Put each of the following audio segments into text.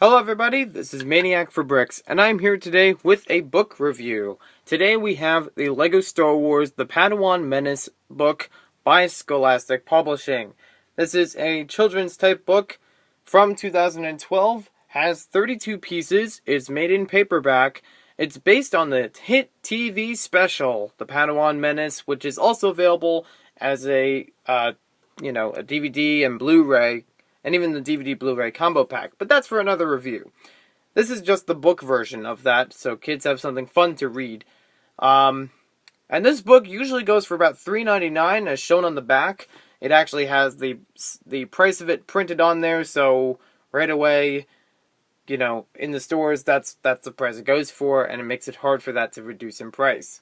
Hello everybody, this is Maniac for Bricks, and I'm here today with a book review. Today we have the LEGO Star Wars The Padawan Menace book by Scholastic Publishing. This is a children's type book from 2012, has 32 pieces, it's made in paperback. It's based on the hit TV special, The Padawan Menace, which is also available as a DVD and Blu-ray, and even the DVD Blu-ray combo pack, but that's for another review. This is just the book version of that, so kids have something fun to read. And this book usually goes for about $3.99, as shown on the back. It actually has the price of it printed on there, so right away, in the stores, that's the price it goes for, and it makes it hard for that to reduce in price.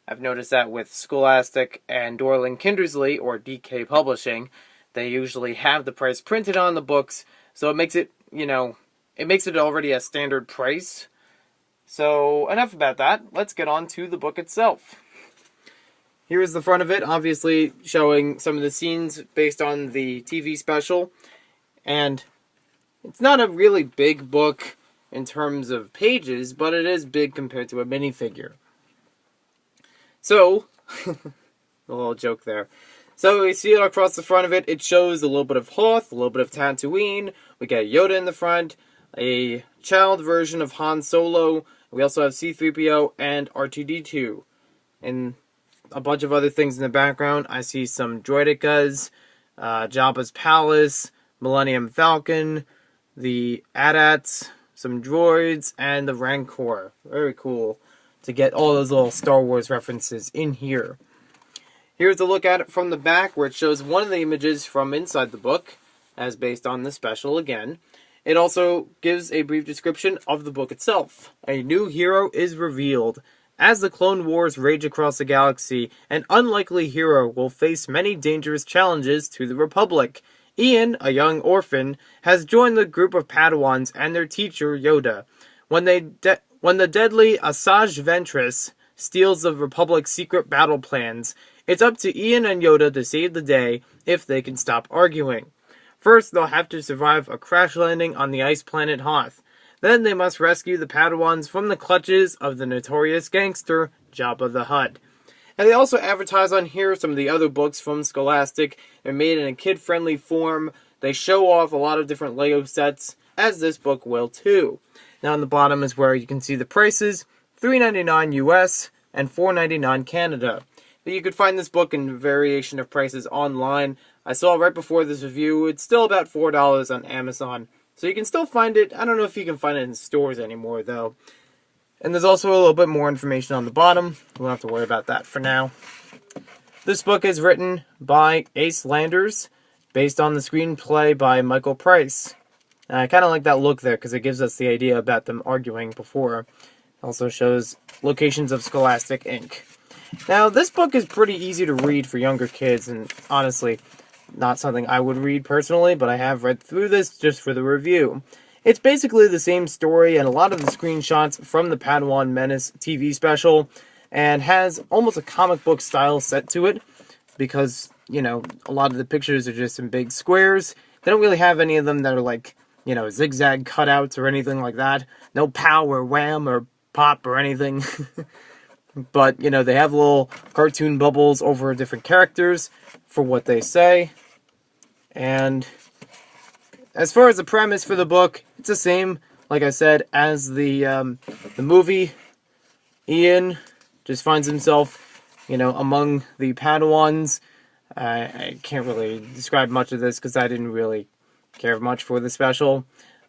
I've noticed that with Scholastic and Dorling Kindersley, or DK Publishing. They usually have the price printed on the books, so it makes it, it makes it already a standard price. So, enough about that. Let's get on to the book itself. Here is the front of it, obviously showing some of the scenes based on the TV special. And it's not a really big book in terms of pages, but it is big compared to a minifigure. So, a little joke there. So we see it across the front of it. It shows a little bit of Hoth, a little bit of Tatooine. We got Yoda in the front, a child version of Han Solo. We also have C-3PO and R2-D2. And a bunch of other things in the background. I see some droidicas, Jabba's Palace, Millennium Falcon, the AT-ATs, some droids, and the Rancor. Very cool to get all those little Star Wars references in here. Here's a look at it from the back, where it shows one of the images from inside the book, as based on the special again. It also gives a brief description of the book itself. A new hero is revealed. As the Clone Wars rage across the galaxy, an unlikely hero will face many dangerous challenges to the Republic. Ian, a young orphan, has joined the group of Padawans and their teacher, Yoda. When the deadly Asajj Ventress steals the Republic's secret battle plans, it's up to Ian and Yoda to save the day if they can stop arguing. First, they'll have to survive a crash landing on the ice planet Hoth. Then they must rescue the Padawans from the clutches of the notorious gangster, Jabba the Hutt. And they also advertise on here some of the other books from Scholastic. They're made in a kid-friendly form. They show off a lot of different LEGO sets, as this book will too. Now on the bottom is where you can see the prices, $3.99 US and $4.99 Canada. But you could find this book in variation of prices online. I saw right before this review, it's still about $4 on Amazon. So you can still find it. I don't know if you can find it in stores anymore, though. And there's also a little bit more information on the bottom. We don't have to worry about that for now. This book is written by Ace Landers, based on the screenplay by Michael Price. And I kind of like that look there, because it gives us the idea about them arguing before. It also shows locations of Scholastic Inc. Now, this book is pretty easy to read for younger kids, and honestly, not something I would read personally, but I have read through this just for the review. It's basically the same story and a lot of the screenshots from the Padawan Menace TV special, and has almost a comic book style set to it, because, a lot of the pictures are just in big squares. They don't really have any of them that are like, zigzag cutouts or anything like that. No pow or wham or pop or anything. But, they have little cartoon bubbles over different characters for what they say. And as far as the premise for the book, it's the same, like I said, as the movie. Ian just finds himself, among the Padawans. I can't really describe much of this because I didn't really care much for the special.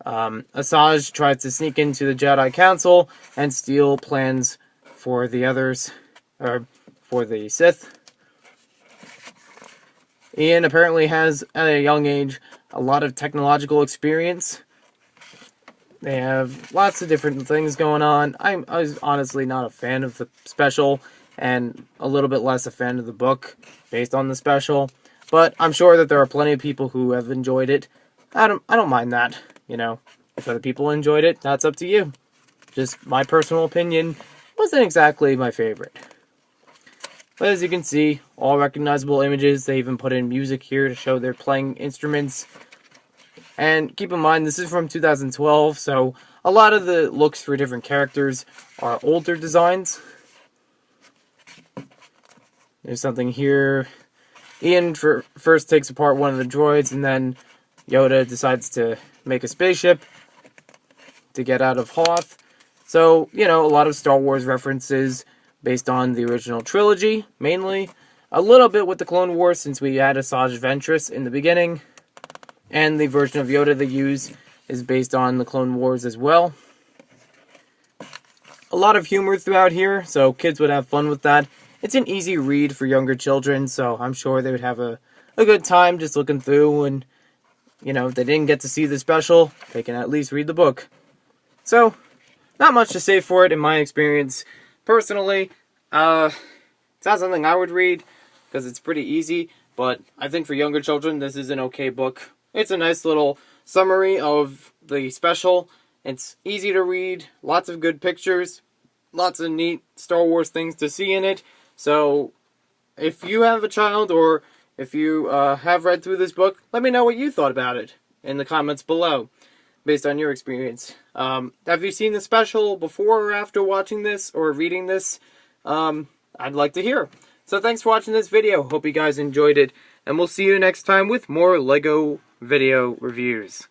Asajj tries to sneak into the Jedi Council and steal plans for the others, or for the Sith. Ian apparently has, at a young age, a lot of technological experience. They have lots of different things going on. I was honestly not a fan of the special, and a little bit less a fan of the book based on the special. But I'm sure that there are plenty of people who have enjoyed it. I don't mind that, If other people enjoyed it, that's up to you. Just my personal opinion. Wasn't exactly my favorite. But as you can see, all recognizable images. They even put in music here to show they're playing instruments. And keep in mind, this is from 2012, so a lot of the looks for different characters are older designs. There's something here. Ian first takes apart one of the droids, and then Yoda decides to make a spaceship to get out of Hoth. So, you know, a lot of Star Wars references based on the original trilogy, mainly. A little bit with the Clone Wars, since we had Asajj Ventress in the beginning. And the version of Yoda they use is based on the Clone Wars as well. A lot of humor throughout here, so kids would have fun with that. It's an easy read for younger children, so I'm sure they would have a good time just looking through. And, you know, if they didn't get to see the special, they can at least read the book. So, not much to say for it in my experience. Personally, it's not something I would read, because it's pretty easy. But I think for younger children, this is an okay book. It's a nice little summary of the special. It's easy to read, lots of good pictures, lots of neat Star Wars things to see in it. So, if you have a child, or if you have read through this book, let me know what you thought about it in the comments below, based on your experience. Have you seen the special before or after watching this, or reading this? I'd like to hear. So thanks for watching this video. Hope you guys enjoyed it, and we'll see you next time with more LEGO video reviews.